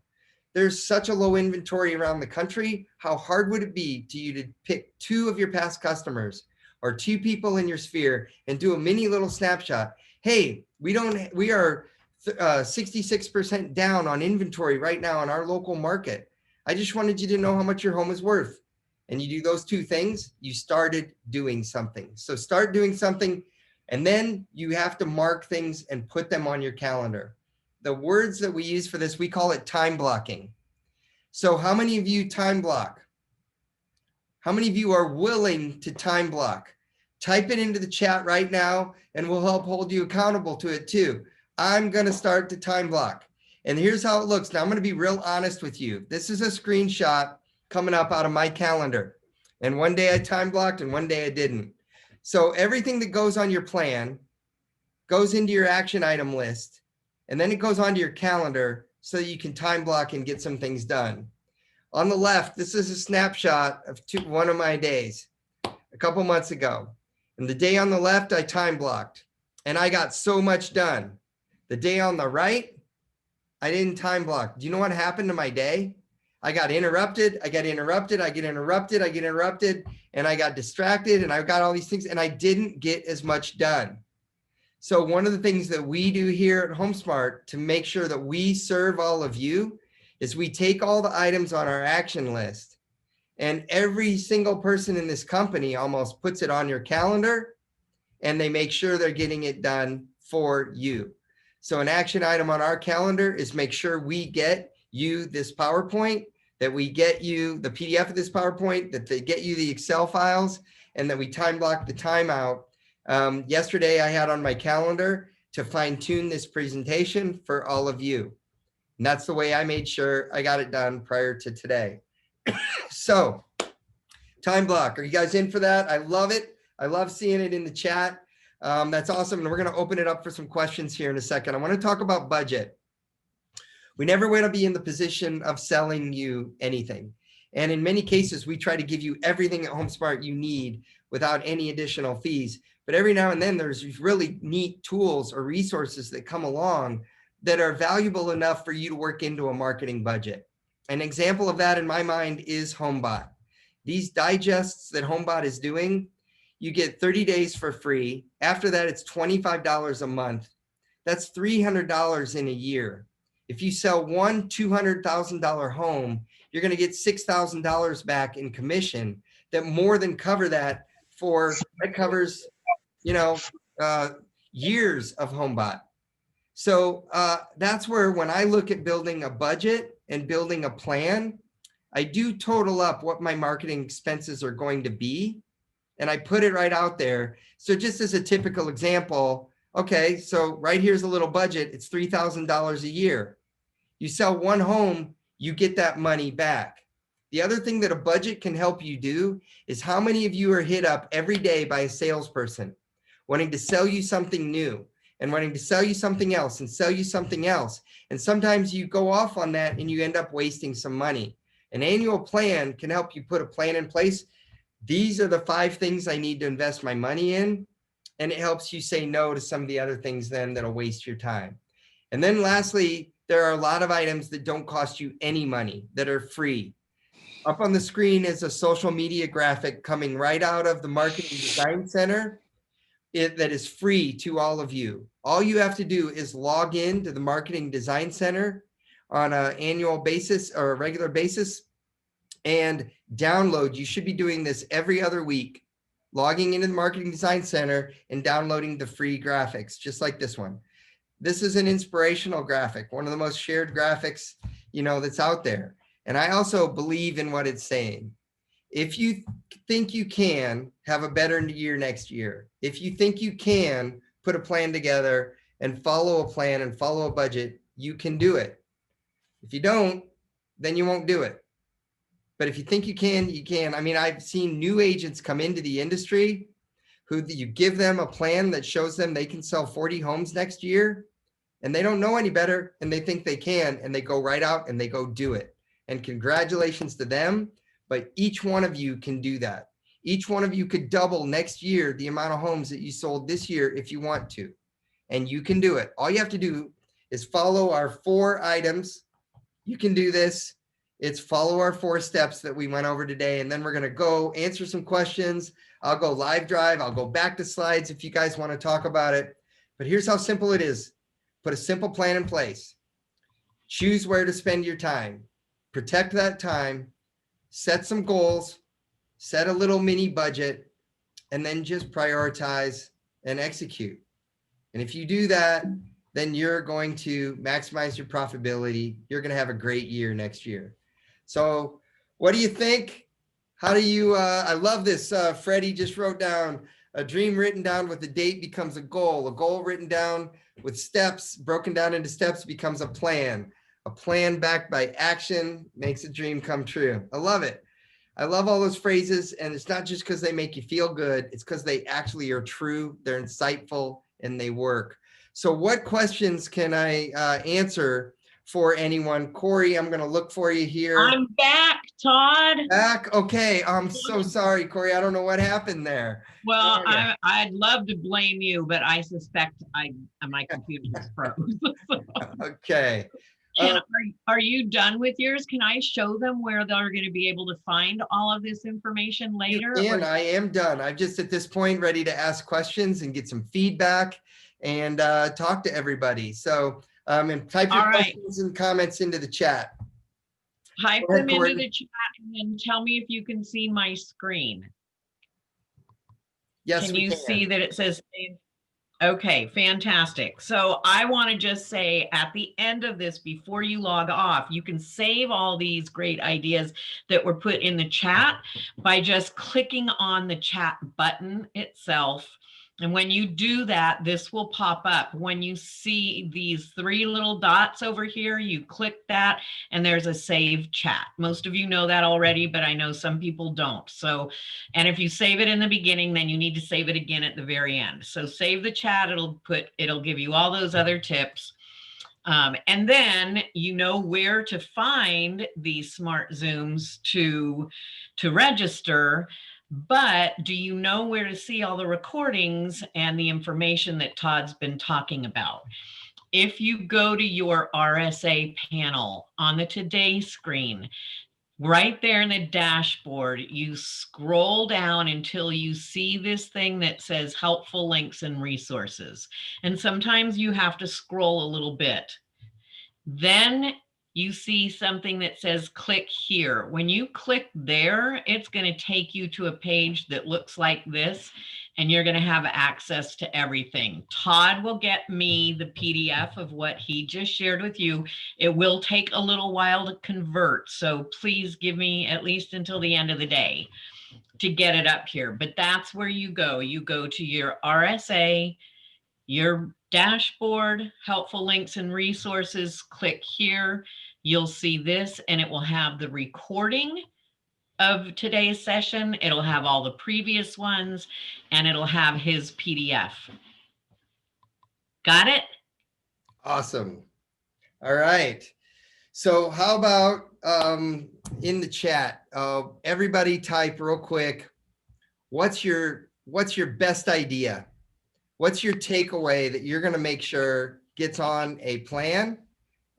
There's such a low inventory around the country. How hard would it be to you to pick 2 of your past customers or 2 people in your sphere and do a mini little snapshot? Hey, we are 66% down on inventory right now in our local market. I just wanted you to know how much your home is worth. And you do those 2 things, you started doing something. So start doing something, and then you have to mark things and put them on your calendar. The words that we use for this, we call it time blocking. So how many of you time block? How many of you are willing to time block? Type it into the chat right now, and we'll help hold you accountable to it too. I'm going to start to time block. And here's how it looks. Now I'm going to be real honest with you. This is a screenshot coming up out of my calendar. And one day I time blocked and one day I didn't. So everything that goes on your plan goes into your action item list, and then it goes onto your calendar so that you can time block and get some things done. On the left, this is a snapshot of one of my days a couple months ago. And the day on the left, I time blocked, and I got so much done. The day on the right, I didn't time block. Do you know what happened to my day? I got interrupted. I get interrupted. And I got distracted and I got all these things and I didn't get as much done. So one of the things that we do here at HomeSmart to make sure that we serve all of you is we take all the items on our action list, and every single person in this company almost puts it on your calendar and they make sure they're getting it done for you. So an action item on our calendar is make sure we get you this PowerPoint, that we get you the PDF of this PowerPoint, that they get you the Excel files, and that we time block the time out. Yesterday I had on my calendar to fine tune this presentation for all of you. And that's the way I made sure I got it done prior to today. So time block, are you guys in for that? I love it. I love seeing it in the chat. That's awesome. And we're going to open it up for some questions here in a second. I want to talk about budget. We never want to be in the position of selling you anything. And in many cases, we try to give you everything at HomeSmart you need without any additional fees. But every now and then there's these really neat tools or resources that come along that are valuable enough for you to work into a marketing budget. An example of that in my mind is HomeBot. These digests that HomeBot is doing, you get 30 days for free. After that, it's $25 a month. That's $300 in a year. If you sell one $200,000 home, you're going to get $6,000 back in commission that more than cover that covers, years of HomeBot. So that's where when I look at building a budget and building a plan, I do total up what my marketing expenses are going to be. And I put it right out there. So just as a typical example, okay, so right here's a little budget. It's $3,000 a year. You sell one home, you get that money back. The other thing that a budget can help you do is how many of you are hit up every day by a salesperson wanting to sell you something new and wanting to sell you something else and sell you something else. And sometimes you go off on that and you end up wasting some money. An annual plan can help you put a plan in place. These are the 5 things I need to invest my money in. And it helps you say no to some of the other things then that'll waste your time. And then lastly, there are a lot of items that don't cost you any money that are free. Up on the screen is a social media graphic coming right out of the Marketing Design Center that is free to all of you. All you have to do is log in to the Marketing Design Center on an annual basis or a regular basis and download. You should be doing this every other week, logging into the Marketing Design Center and downloading the free graphics, just like this one. This is an inspirational graphic, one of the most shared graphics, that's out there. And I also believe in what it's saying. If you think you can have a better year next year, if you think you can put a plan together and follow a plan and follow a budget, you can do it. If you don't, then you won't do it. But if you think you can, you can. I mean, I've seen new agents come into the industry who you give them a plan that shows them they can sell 40 homes next year, and they don't know any better, and they think they can, and they go right out and they go do it. And congratulations to them, but each one of you can do that. Each one of you could double next year the amount of homes that you sold this year if you want to, and you can do it. All you have to do is follow our 4 items. You can do this. It's follow our 4 steps that we went over today, and then we're going to go answer some questions. I'll go live drive. I'll go back to slides if you guys want to talk about it. But here's how simple it is. Put a simple plan in place. Choose where to spend your time. Protect that time. Set some goals. Set a little mini budget. And then just prioritize and execute. And if you do that, then you're going to maximize your profitability. You're going to have a great year next year. So what do you think? How do you, I love this. Freddie just wrote down, a dream written down with a date becomes a goal written down with steps, broken down into steps becomes a plan backed by action makes a dream come true. I love it. I love all those phrases, and it's not just because they make you feel good. It's because they actually are true. They're insightful and they work. So what questions can I answer for anyone? Corey, I'm going to look for you here. I'm back Todd. Back. Okay. I'm so sorry, Corey. I don't know what happened there. Well, How are ya? I'd love to blame you, but I suspect my computer just froze. Okay. Can, are you done with yours? Can I show them where they're going to be able to find all of this information You later? can. I am done. I'm just at this point ready to ask questions and get some feedback and talk to everybody. So and type your All right. questions and comments into the chat. Type Go ahead, them into Corey. the chat and then tell me if you can see my screen. Yes, Can we you can. see that it says? Okay, fantastic. So I want to just say at the end of this, before you log off, you can save all these great ideas that were put in the chat by just clicking on the chat button itself. And when you do that, this will pop up. When you see these three little dots over here, you click that and there's a save chat. Most of you know that already, but I know some people don't. So, and if you save it in the beginning, then you need to save it again at the very end. So save the chat, it'll give you all those other tips. And then you know where to find these smart Zooms to register. But do you know where to see all the recordings and the information that Todd's been talking about? If you go to your RSA panel on the Today screen, right there in the dashboard, you scroll down until you see this thing that says helpful links and resources. And sometimes you have to scroll a little bit. Then you see something that says click here. When you click there, it's going to take you to a page that looks like this, and you're going to have access to everything. Todd will get me the PDF of what he just shared with you. It will take a little while to convert, so please give me at least until the end of the day to get it up here. But that's where you go. You go to your RSA, your dashboard, helpful links and resources, click here. You'll see this and it will have the recording of today's session. It'll have all the previous ones and it'll have his PDF. Got it? Awesome. All right. So how about in the chat, everybody type real quick, what's your best idea? What's your takeaway that you're going to make sure gets on a plan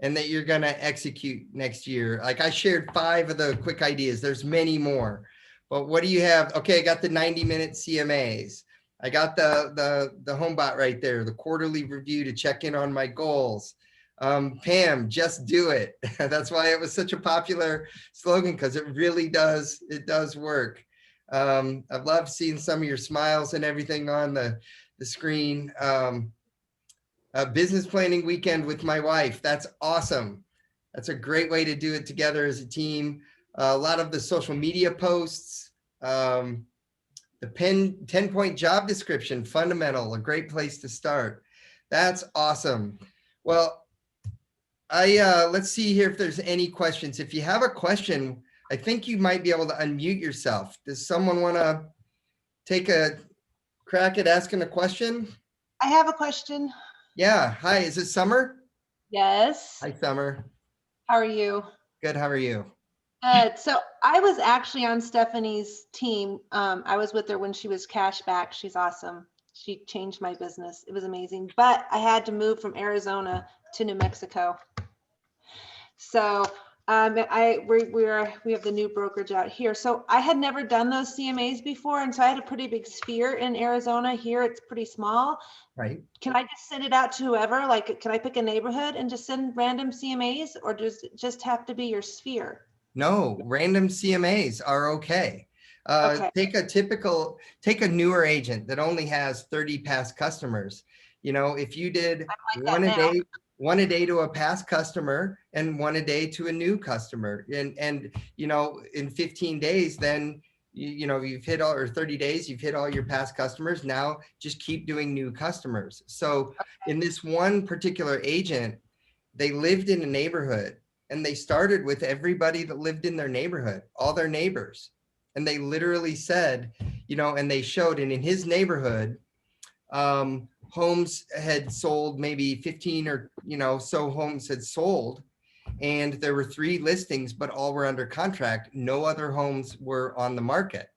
and that you're going to execute next year? Like I shared 5 of the quick ideas. There's many more, but what do you have? Okay, I got the 90-minute CMAs. I got the HomeBot right there, the quarterly review to check in on my goals. Pam, just do it. That's why it was such a popular slogan, because it really does. It does work. I've loved seeing some of your smiles and everything on the screen. A business planning weekend with my wife. That's awesome. That's a great way to do it together as a team. A lot of the social media posts, the 10-point job description, fundamental, a great place to start. That's awesome. Well, let's see here if there's any questions. If you have a question, I think you might be able to unmute yourself. Does someone want to take a crack at asking a question? I have a question. Yeah. Hi, is it Summer? Yes. Hi, Summer. How are you? Good. How are you? So I was actually on Stephanie's team. I was with her when she was cash back. She's awesome. She changed my business. It was amazing. But I had to move from Arizona to New Mexico. So we have the new brokerage out here. So I had never done those CMAs before, and so I had a pretty big sphere in Arizona. Here it's pretty small. Right. Can I just send it out to whoever? Like, can I pick a neighborhood and just send random CMAs, or does it just have to be your sphere? No, random CMAs are okay. Okay. Take a newer agent that only has 30 past customers. You know, if you did one a day to a past customer and 1 a day to a new customer, and you know, in 15 days, then you know, you've hit all, or 30 days, you've hit all your past customers. Now just keep doing new customers. So in this one particular agent, they lived in a neighborhood and they started with everybody that lived in their neighborhood, all their neighbors. And they literally said, you know, and they showed, and in his neighborhood, homes had sold, maybe 15 or, you know, so homes had sold. and there were 3 listings, but all were under contract. No other homes were on the market.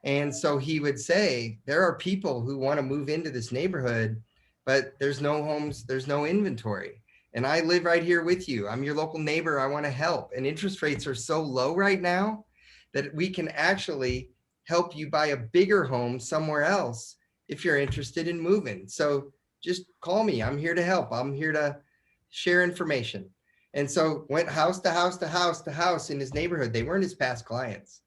And so he would say, there are people who want to move into this neighborhood, but there's no homes, there's no inventory. And I live right here with you. I'm your local neighbor. I want to help. And interest rates are so low right now that we can actually help you buy a bigger home somewhere else if you're interested in moving. So just call me. I'm here to help. I'm here to share information. And so went house to house to house to house in his neighborhood. They weren't his past clients.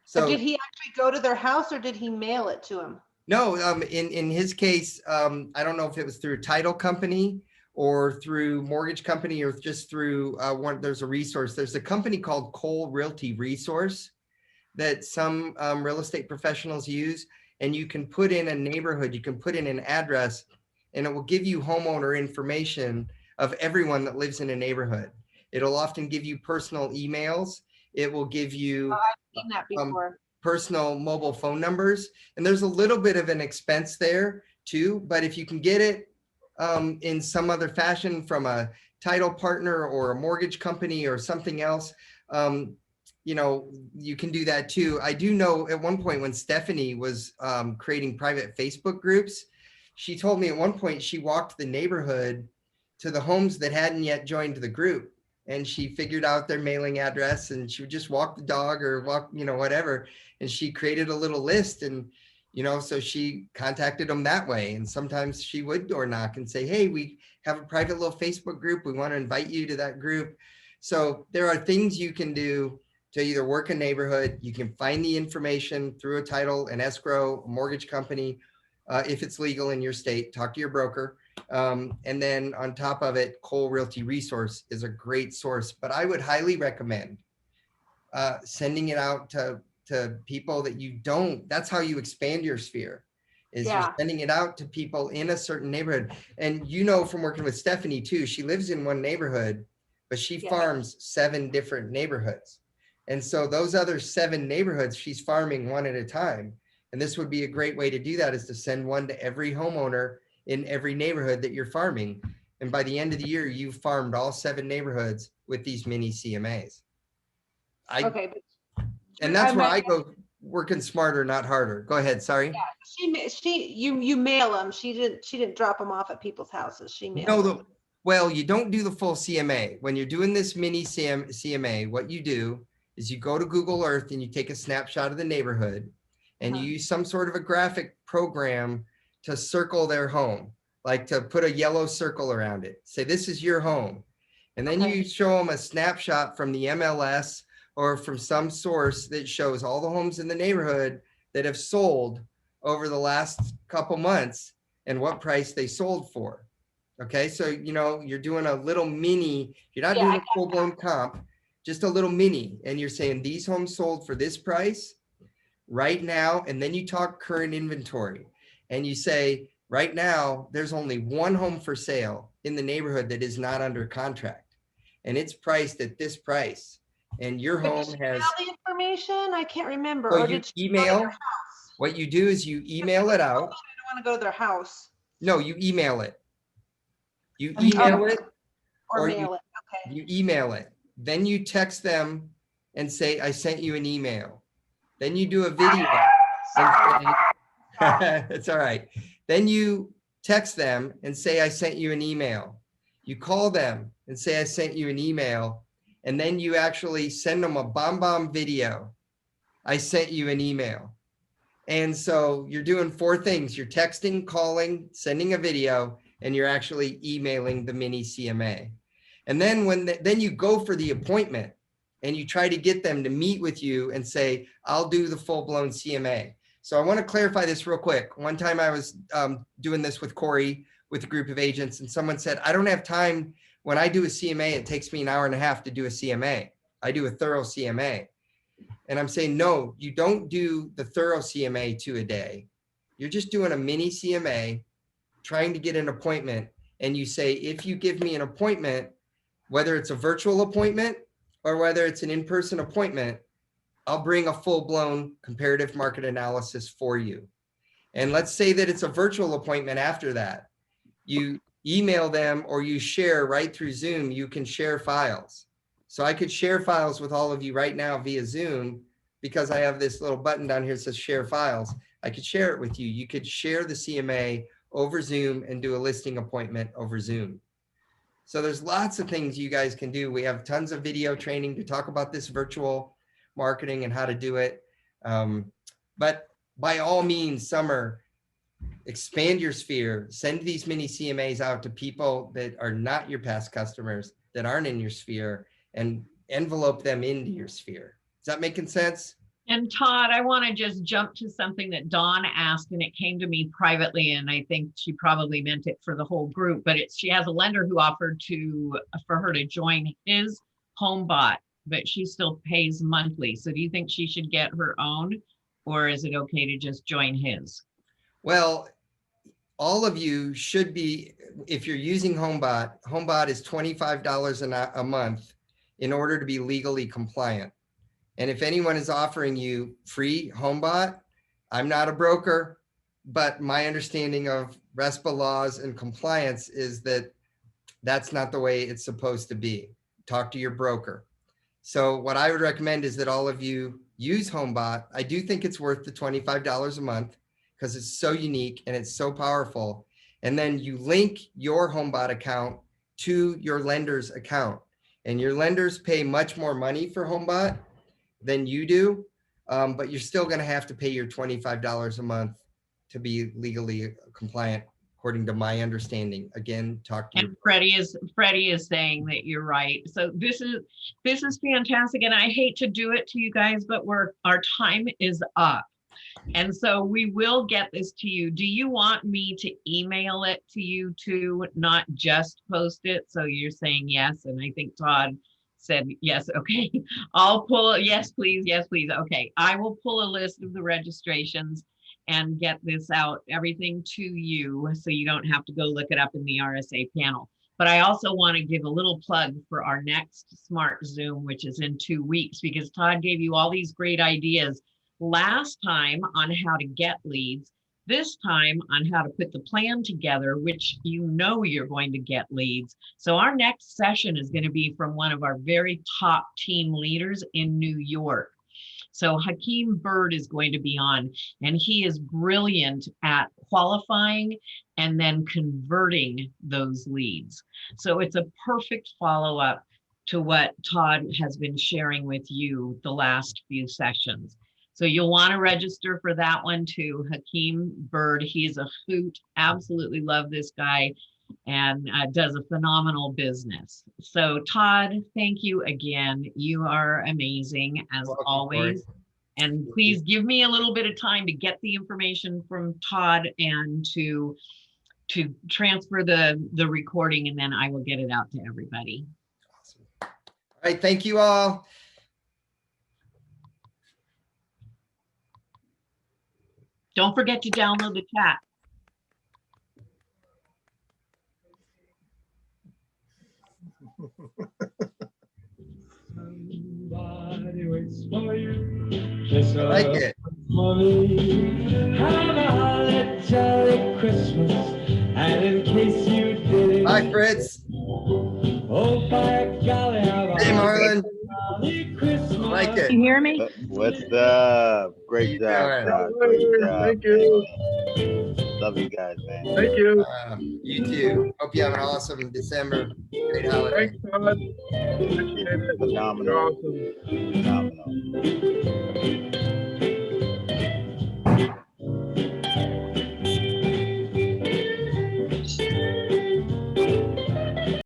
So So did he actually go to their house or did he mail it to him? no, in his case, I don't know if it was through a title company or through mortgage company or just through there's a resource. There's a company called Cole Realty Resource that some real estate professionals use, and you can put in a neighborhood, you can put in an address, and it will give you homeowner information of everyone that lives in a neighborhood. It'll often give you personal emails. It will give you Seen that before. personal mobile phone numbers. And there's a little bit of an expense there too, but if you can get it in some other fashion from a title partner or a mortgage company or something else, you can do that too. I do know at one point when Stephanie was creating private Facebook groups, she told me at one point she walked the neighborhood to the homes that hadn't yet joined the group. And she figured out their mailing address and she would just walk the dog or walk, whatever. And she created a little list and, so she contacted them that way. And sometimes she would door knock and say, hey, we have a private little Facebook group. We want to invite you to that group. So there are things you can do to either work a neighborhood. You can find the information through a title, an escrow, a mortgage company. If it's legal in your state, talk to your broker. And then on top of it, Cole Realty Resource is a great source, but I would highly recommend sending it out to people that you don't, that's how you expand your sphere, is you're sending it out to people in a certain neighborhood. And from working with Stephanie too, she lives in one neighborhood, but she farms 7 different neighborhoods. And so those other 7 neighborhoods, she's farming one at a time. And this would be a great way to do that, is to send one to every homeowner in every neighborhood that you're farming. And by the end of the year, you've farmed all 7 neighborhoods with these mini CMAs. And that's where I go working smarter, not harder. Go ahead. Sorry. Yeah, you mail them. She didn't drop them off at people's houses. She mailed them. Well, you don't do the full CMA. When you're doing this mini CMA, what you do is you go to Google Earth and you take a snapshot of the neighborhood and you use some sort of a graphic program to circle their home, like to put a yellow circle around it. Say, this is your home. And then you show them a snapshot from the MLS or from some source that shows all the homes in the neighborhood that have sold over the last couple months and what price they sold for. Okay, so, you're doing a little mini, you're not doing a full-blown comp, just a little mini. And you're saying these homes sold for this price right now. And then you talk current inventory. And you say, right now, there's only 1 home for sale in the neighborhood that is not under contract. And it's priced at this price. And your home has all the information. I can't remember. So or you did she email, go to their house? What you do is you email it out. I don't want to go to their house. No, you email it. You email it Or mail it. Okay. You email it. Then you text them and say, I sent you an email. Then you do a video. It's all right. Then you text them and say, I sent you an email. You call them and say, I sent you an email. And then you actually send them a bomb video. I sent you an email. And so you're doing 4 things. You're texting, calling, sending a video, and you're actually emailing the mini CMA. And then then you go for the appointment and you try to get them to meet with you and say, I'll do the full-blown CMA. So I want to clarify this real quick. One time I was doing this with Corey with a group of agents, and someone said, I don't have time. When I do a CMA, it takes me an hour and a half to do a CMA. I do a thorough CMA. And I'm saying, no, you don't do the thorough CMA 2 a day. You're just doing a mini CMA, trying to get an appointment. And you say, if you give me an appointment, whether it's a virtual appointment or whether it's an in-person appointment, I'll bring a full-blown comparative market analysis for you. And let's say that it's a virtual appointment after that. You email them or you share right through Zoom, you can share files. So I could share files with all of you right now via Zoom because I have this little button down here that says share files. I could share it with you. You could share the CMA over Zoom and do a listing appointment over Zoom. So there's lots of things you guys can do. We have tons of video training to talk about this virtual marketing and how to do it. But by all means, Summer, expand your sphere, send these mini CMAs out to people that are not your past customers, that aren't in your sphere, and envelope them into your sphere. Is that making sense? And Todd, I want to just jump to something that Dawn asked, and it came to me privately, and I think she probably meant it for the whole group, but she has a lender who offered for her to join his HomeBot, but she still pays monthly. So do you think she should get her own, or is it okay to just join his? Well, all of you should be, if you're using HomeBot, HomeBot is $25 a month in order to be legally compliant. And if anyone is offering you free HomeBot, I'm not a broker, but my understanding of RESPA laws and compliance is that that's not the way it's supposed to be. Talk to your broker. So what I would recommend is that all of you use HomeBot. I do think it's worth the $25 a month because it's so unique and it's so powerful. And then you link your HomeBot account to your lender's account. And your lenders pay much more money for HomeBot than you do, but you're still going to have to pay your $25 a month to be legally compliant, according to my understanding. Again, talk to And Freddie is saying that you're right. So this is fantastic, and I hate to do it to you guys, but our time is up. And so we will get this to you. Do you want me to email it to you too, not just post it? So you're saying yes, and I think Todd said yes. Okay, I'll pull yes please. Okay, I will pull a list of the registrations and get this out, everything to you, so you don't have to go look it up in the RSA panel. But I also want to give a little plug for our next Smart Zoom, which is in 2 weeks, because Todd gave you all these great ideas last time on how to get leads, this time on how to put the plan together, which you know you're going to get leads. So our next session is going to be from one of our very top team leaders in New York. So Hakeem Bird is going to be on, and he is brilliant at qualifying and then converting those leads. So it's a perfect follow-up to what Todd has been sharing with you the last few sessions. So you'll want to register for that one too. Hakeem Bird, he's a hoot. Absolutely love this guy, and does a phenomenal business. So Todd, thank you again. You are amazing as always. And please give me a little bit of time to get the information from Todd and to transfer the recording, and then I will get it out to everybody. Awesome. All right, thank you all. Don't forget to download the chat. Somebody waits for you. Just I like it. money. Have a holly jolly Christmas. And in case you didn't. Bye, Fritz. Oh, by golly, have a Hey, Marlon. jolly Christmas. I like it. Can you hear me? What's up? Great job, Todd. Great job. Thank you. Man. Love you guys, man. Thank you. You too. Hope you have an awesome December. Great holiday. Thanks, Todd. Appreciate it. Phenomenal. You're awesome. Phenomenal.